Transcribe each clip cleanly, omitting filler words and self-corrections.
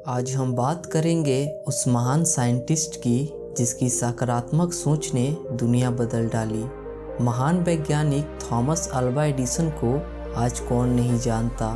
आज हम बात करेंगे उस महान साइंटिस्ट की जिसकी सकारात्मक सोच ने दुनिया बदल डाली। महान वैज्ञानिक थॉमस अल्वा एडिसन को आज कौन नहीं जानता।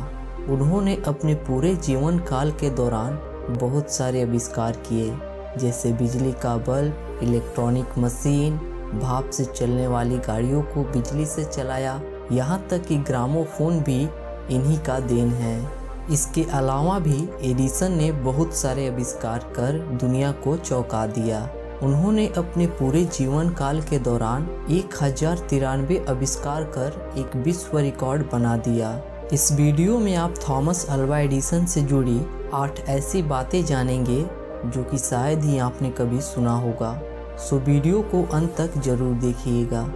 उन्होंने अपने पूरे जीवन काल के दौरान बहुत सारे आविष्कार किए, जैसे बिजली का बल्ब, इलेक्ट्रॉनिक मशीन, भाप से चलने वाली गाड़ियों को बिजली से चलाया, यहाँ तक कि ग्रामोफोन भी इन्हीं का देन है। इसके अलावा भी एडिसन ने बहुत सारे आविष्कार कर दुनिया को चौंका दिया। उन्होंने अपने पूरे जीवन काल के दौरान 1093 आविष्कार कर एक विश्व रिकॉर्ड बना दिया। इस वीडियो में आप थॉमस अल्वा एडिसन से जुड़ी 8 ऐसी बातें जानेंगे जो कि शायद ही आपने कभी सुना होगा। सो वीडियो को अंत तक जरूर देखिएगा।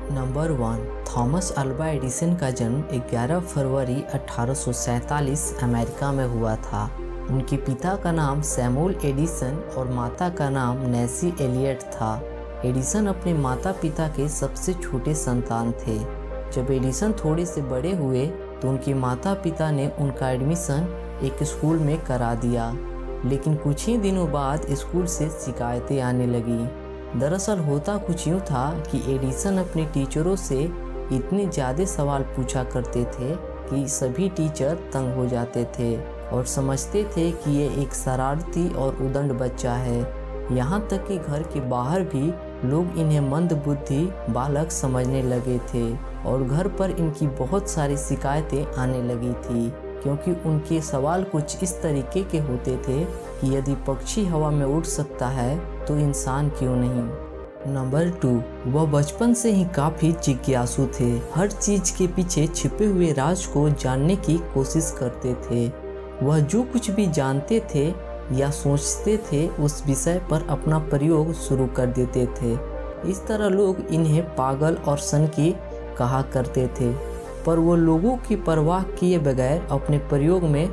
नंबर 1, थॉमस अल्वा एडिसन का जन्म 11 फरवरी 1847 अमेरिका में हुआ था। उनके पिता का नाम सैमुअल एडिसन और माता का नाम नैन्सी एलियट था। एडिसन अपने माता पिता के सबसे छोटे संतान थे। जब एडिसन थोड़े से बड़े हुए तो उनके माता पिता ने उनका एडमिशन एक स्कूल में करा दिया, लेकिन कुछ ही दिनों बाद स्कूल से शिकायतें आने लगी। दरअसल होता कुछ यूँ था कि एडिसन अपने टीचरों से इतने ज़्यादा सवाल पूछा करते थे कि सभी टीचर तंग हो जाते थे और समझते थे कि ये एक शरारती और उदंड बच्चा है। यहाँ तक कि घर के बाहर भी लोग इन्हें मंदबुद्धि बालक समझने लगे थे और घर पर इनकी बहुत सारी शिकायतें आने लगी थी, क्योंकि उनके सवाल कुछ इस तरीके के होते थे कि यदि पक्षी हवा में उड़ सकता है तो इंसान क्यों नहीं। नंबर 2, वह बचपन से ही काफ़ी जिज्ञासु थे। हर चीज़ के पीछे छिपे हुए राज को जानने की कोशिश करते थे। वह जो कुछ भी जानते थे या सोचते थे उस विषय पर अपना प्रयोग शुरू कर देते थे। इस तरह लोग इन्हें पागल और सनकी कहा करते थे, पर वो लोगों की परवाह किए बगैर अपने प्रयोग में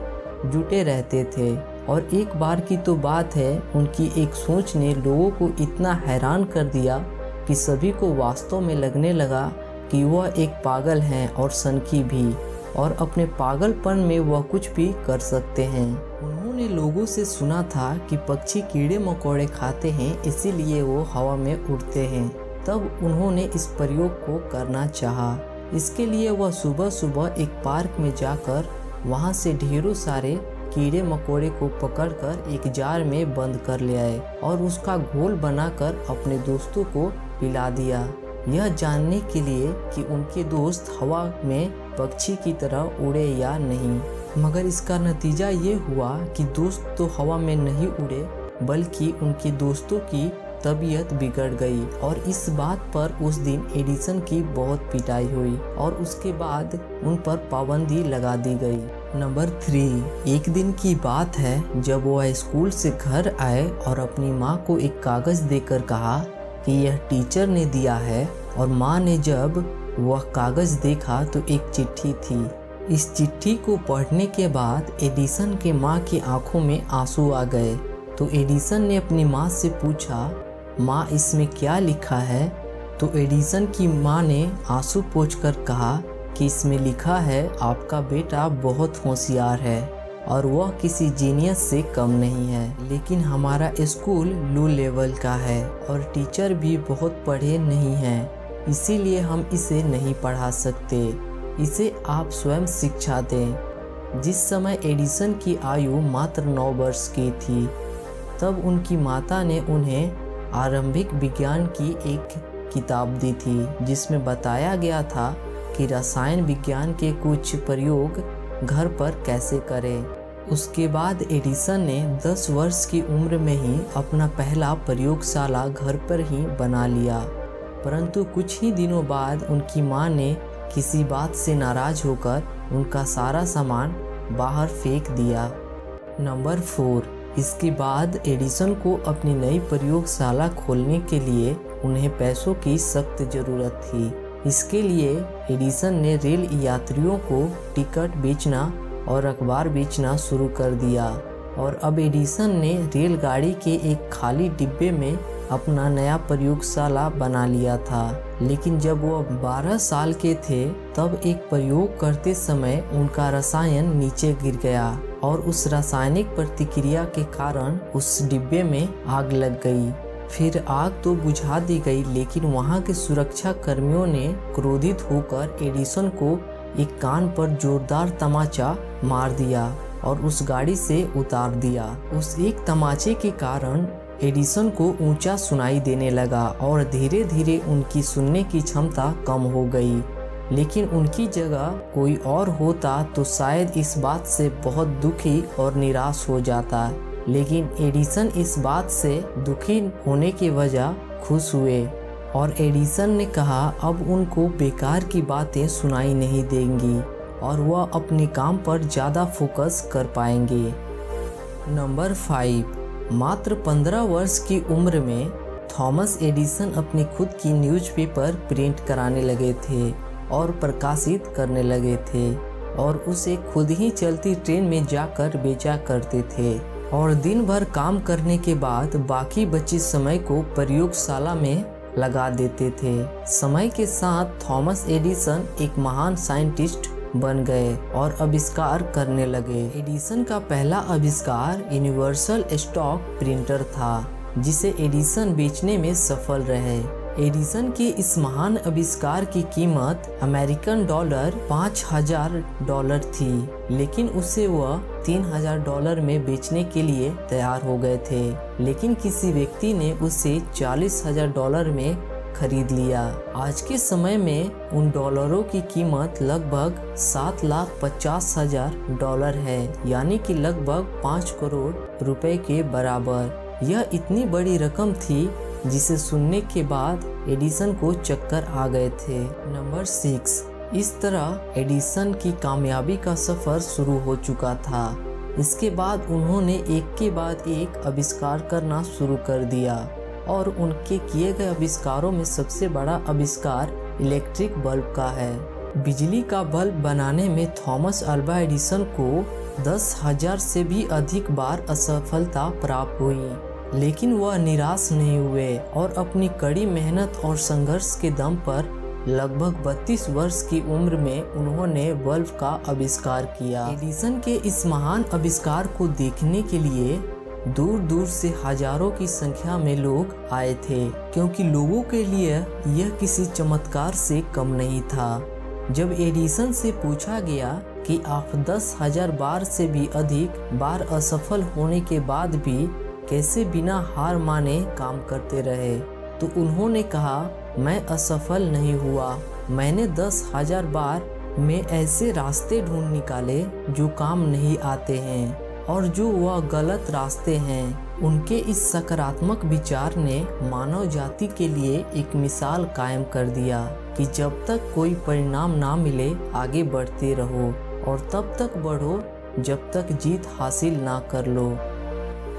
जुटे रहते थे। और एक बार की तो बात है, उनकी एक सोच ने लोगों को इतना हैरान कर दिया कि सभी को वास्तव में लगने लगा कि वह एक पागल हैं और सनकी भी, और अपने पागलपन में वह कुछ भी कर सकते हैं। उन्होंने लोगों से सुना था कि पक्षी कीड़े मकोड़े खाते हैं, इसीलिए वो हवा में उड़ते हैं। तब उन्होंने इस प्रयोग को करना चाहा। इसके लिए वह सुबह सुबह एक पार्क में जाकर वहां से ढेरों सारे कीड़े मकोड़े को पकड़कर एक जार में बंद कर ले आए और उसका घोल बनाकर अपने दोस्तों को पिला दिया, यह जानने के लिए कि उनके दोस्त हवा में पक्षी की तरह उड़े या नहीं। मगर इसका नतीजा ये हुआ कि दोस्त तो हवा में नहीं उड़े, बल्कि उनके दोस्तों की तबीयत बिगड़ गई और इस बात पर उस दिन एडिसन की बहुत पिटाई हुई और उसके बाद उन पर पाबंदी लगा दी गई। नंबर 3, एक दिन की बात है जब वह स्कूल से घर आए और अपनी माँ को एक कागज़ देकर कहा कि यह टीचर ने दिया है, और माँ ने जब वह कागज़ देखा तो एक चिट्ठी थी। इस चिट्ठी को पढ़ने के बाद एडिसन के माँ की आंखों में आंसू आ गए। तो एडिसन ने अपनी माँ से पूछा, माँ इसमें क्या लिखा है? तो एडिसन की माँ ने आंसू पोंछकर कहा कि इसमें लिखा है आपका बेटा बहुत होशियार है और वह किसी जीनियस से कम नहीं है, लेकिन हमारा स्कूल लो लेवल का है और टीचर भी बहुत पढ़े नहीं हैं, इसीलिए हम इसे नहीं पढ़ा सकते। इसे आप स्वयं शिक्षा दें। जिस समय एडिसन की आयु मात्र 9 वर्ष की थी, तब उनकी माता ने उन्हें आरंभिक विज्ञान की एक किताब दी थी, जिसमें बताया गया था कि रसायन विज्ञान के कुछ प्रयोग घर पर कैसे करें। उसके बाद एडिसन ने 10 वर्ष की उम्र में ही अपना पहला प्रयोगशाला घर पर ही बना लिया, परंतु कुछ ही दिनों बाद उनकी माँ ने किसी बात से नाराज होकर उनका सारा सामान बाहर फेंक दिया। नंबर 4, इसके बाद एडिसन को अपनी नई प्रयोगशाला खोलने के लिए उन्हें पैसों की सख्त ज़रूरत थी। इसके लिए एडिसन ने रेल यात्रियों को टिकट बेचना और अखबार बेचना शुरू कर दिया, और अब एडिसन ने रेलगाड़ी के एक खाली डिब्बे में अपना नया प्रयोगशाला बना लिया था। लेकिन जब वो 12 साल के थे तब एक प्रयोग करते समय उनका रसायन नीचे गिर गया और उस रासायनिक प्रतिक्रिया के कारण उस डिब्बे में आग लग गई। फिर आग तो बुझा दी गई, लेकिन वहाँ के सुरक्षा कर्मियों ने क्रोधित होकर एडिसन को एक कान पर जोरदार तमाचा मार दिया और उस गाड़ी से उतार दिया। उस एक तमाचे के कारण एडिसन को ऊंचा सुनाई देने लगा और धीरे धीरे उनकी सुनने की क्षमता कम हो गई। लेकिन उनकी जगह कोई और होता तो शायद इस बात से बहुत दुखी और निराश हो जाता, लेकिन एडिसन इस बात से दुखी होने के वजह खुश हुए और एडिसन ने कहा अब उनको बेकार की बातें सुनाई नहीं देंगी और वह अपने काम पर ज़्यादा फोकस कर पाएंगे। नंबर 5, मात्र 15 वर्ष की उम्र में थॉमस एडिसन अपनी खुद की न्यूज़पेपर प्रिंट कराने लगे थे और प्रकाशित करने लगे थे और उसे खुद ही चलती ट्रेन में जाकर बेचा करते थे और दिन भर काम करने के बाद बाकी बचे समय को प्रयोगशाला में लगा देते थे। समय के साथ थॉमस एडिसन एक महान साइंटिस्ट बन गए और आविष्कार करने लगे। एडिसन का पहला आविष्कार यूनिवर्सल स्टॉक प्रिंटर था, जिसे एडिसन बेचने में सफल रहे। एडिसन के इस महान आविष्कार की कीमत अमेरिकन डॉलर $5000 थी, लेकिन उसे वह $3000 में बेचने के लिए तैयार हो गए थे। लेकिन किसी व्यक्ति ने उसे $40,000 में खरीद लिया। आज के समय में उन डॉलरों की कीमत लगभग $7,50,000 है, यानी कि लगभग 5 करोड़ रुपए के बराबर। यह इतनी बड़ी रकम थी जिसे सुनने के बाद एडिसन को चक्कर आ गए थे। नंबर 6, इस तरह एडिसन की कामयाबी का सफर शुरू हो चुका था। इसके बाद उन्होंने एक के बाद एक आविष्कार करना शुरू कर दिया और उनके किए गए आविष्कारों में सबसे बड़ा आविष्कार इलेक्ट्रिक बल्ब का है। बिजली का बल्ब बनाने में थॉमस अल्वा एडिसन को 10,000 से भी अधिक बार असफलता प्राप्त हुई, लेकिन वह निराश नहीं हुए और अपनी कड़ी मेहनत और संघर्ष के दम पर लगभग 32 वर्ष की उम्र में उन्होंने बल्ब का आविष्कार किया। एडिसन के इस महान आविष्कार को देखने के लिए दूर दूर से हजारों की संख्या में लोग आए थे, क्योंकि लोगों के लिए यह किसी चमत्कार से कम नहीं था। जब एडिसन से पूछा गया कि आप 10,000 बार से भी अधिक बार असफल होने के बाद भी कैसे बिना हार माने काम करते रहे, तो उन्होंने कहा, मैं असफल नहीं हुआ। मैंने 10,000 बार में ऐसे रास्ते ढूंढ निकाले जो काम नहीं आते हैं और जो वह गलत रास्ते हैं। उनके इस सकारात्मक विचार ने मानव जाति के लिए एक मिसाल कायम कर दिया कि जब तक कोई परिणाम ना मिले आगे बढ़ते रहो और तब तक बढ़ो जब तक जीत हासिल ना कर लो।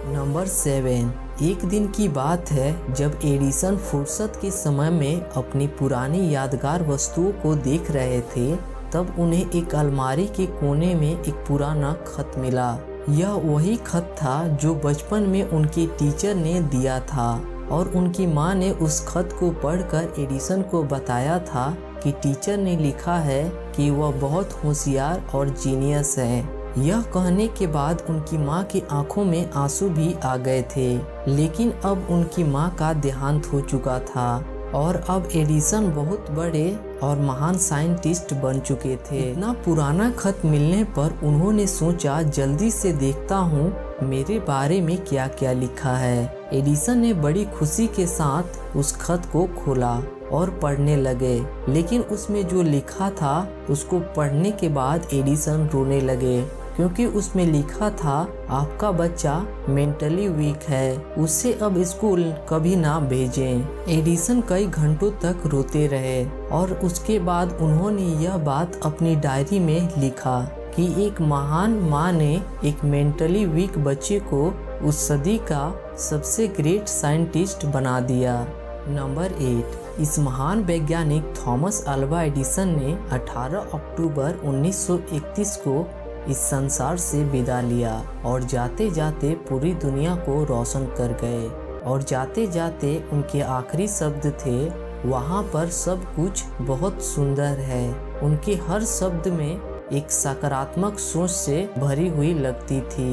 नंबर 7, एक दिन की बात है जब एडिसन फुर्सत के समय में अपनी पुरानी यादगार वस्तुओं को देख रहे थे, तब उन्हें एक अलमारी के कोने में एक पुराना खत मिला। यह वही खत था जो बचपन में उनके टीचर ने दिया था और उनकी माँ ने उस खत को पढ़कर एडिसन को बताया था कि टीचर ने लिखा है कि वह बहुत होशियार और जीनियस है। यह कहने के बाद उनकी माँ की आंखों में आंसू भी आ गए थे, लेकिन अब उनकी माँ का देहांत हो चुका था और अब एडिसन बहुत बड़े और महान साइंटिस्ट बन चुके थे। इतना पुराना खत मिलने पर उन्होंने सोचा, जल्दी से देखता हूँ मेरे बारे में क्या क्या लिखा है। एडिसन ने बड़ी खुशी के साथ उस खत को खोला और पढ़ने लगे, लेकिन उसमें जो लिखा था उसको पढ़ने के बाद एडिसन रोने लगे, क्योंकि उसमें लिखा था, आपका बच्चा मेंटली वीक है, उसे अब स्कूल कभी ना भेजें। एडिसन कई घंटों तक रोते रहे और उसके बाद उन्होंने यह बात अपनी डायरी में लिखा कि एक महान माँ ने एक मेंटली वीक बच्चे को उस सदी का सबसे ग्रेट साइंटिस्ट बना दिया। नंबर 8, इस महान वैज्ञानिक थॉमस अल्वा एडिसन ने 18 अक्टूबर 1931 को इस संसार से विदा लिया और जाते जाते पूरी दुनिया को रोशन कर गए। और जाते जाते उनके आखिरी शब्द थे, वहाँ पर सब कुछ बहुत सुंदर है। उनके हर शब्द में एक सकारात्मक सोच से भरी हुई लगती थी।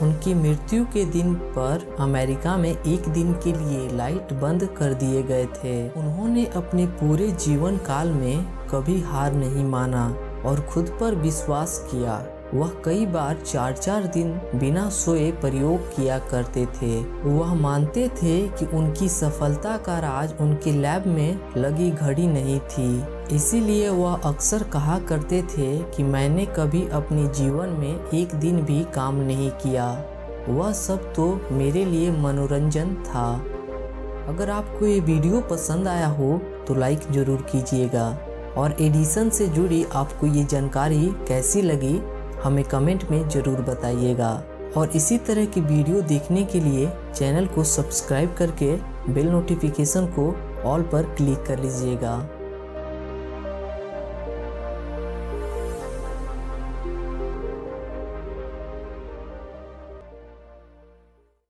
उनकी मृत्यु के दिन पर अमेरिका में एक दिन के लिए लाइट बंद कर दिए गए थे। उन्होंने अपने पूरे जीवन काल में कभी हार नहीं माना और खुद पर विश्वास किया। वह कई बार 4-4 दिन बिना सोए प्रयोग किया करते थे। वह मानते थे कि उनकी सफलता का राज उनके लैब में लगी घड़ी नहीं थी। इसीलिए वह अक्सर कहा करते थे कि मैंने कभी अपने जीवन में एक दिन भी काम नहीं किया, वह सब तो मेरे लिए मनोरंजन था। अगर आपको ये वीडियो पसंद आया हो तो लाइक ज़रूर कीजिएगा और एडिसन से जुड़ी आपको ये जानकारी कैसी लगी हमें कमेंट में ज़रूर बताइएगा। और इसी तरह की वीडियो देखने के लिए चैनल को सब्सक्राइब करके बेल नोटिफिकेशन को ऑल पर क्लिक कर लीजिएगा।